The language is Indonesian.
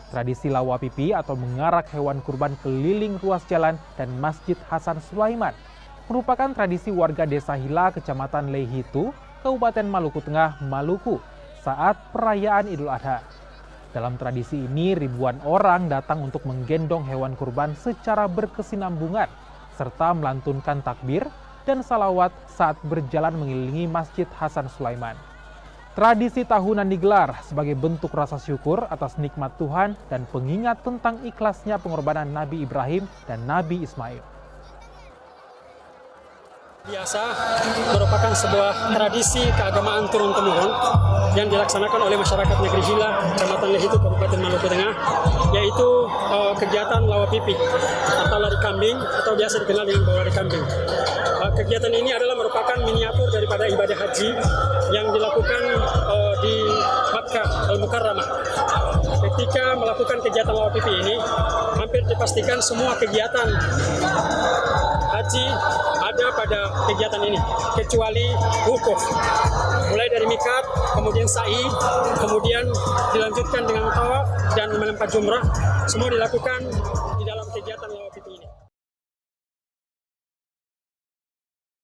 Tradisi lawa pipi atau mengarak hewan kurban keliling ruas jalan dan Masjid Hasan Sulaiman merupakan tradisi warga Desa Hila, Kecamatan Lehitu, Kabupaten Maluku Tengah, Maluku saat perayaan Idul Adha. Dalam tradisi ini, ribuan orang datang untuk menggendong hewan kurban secara berkesinambungan serta melantunkan takbir dan salawat saat berjalan mengelilingi Masjid Hasan Sulaiman. Tradisi tahunan digelar sebagai bentuk rasa syukur atas nikmat Tuhan dan pengingat tentang ikhlasnya pengorbanan Nabi Ibrahim dan Nabi Ismail. Biasa merupakan sebuah tradisi keagamaan turun-temurun yang dilaksanakan oleh masyarakat negeri Hila, Kecamatan Lehitu, Kabupaten Maluku Tengah, yaitu kegiatan lawa pipi atau lari kambing atau biasa dikenal dengan bawa lari kambing. Kegiatan ini adalah merupakan miniatur daripada ibadah haji yang dilakukan di Makkah Al-Mukarramah. Ketika melakukan kegiatan lawa pipi ini, hampir dipastikan semua kegiatan haji ada pada kegiatan ini, kecuali wukuf. Mulai dari mikat, kemudian sa'i, kemudian dilanjutkan dengan tawaf dan melempar jumrah, semua dilakukan di dalam kegiatan lawa pipi.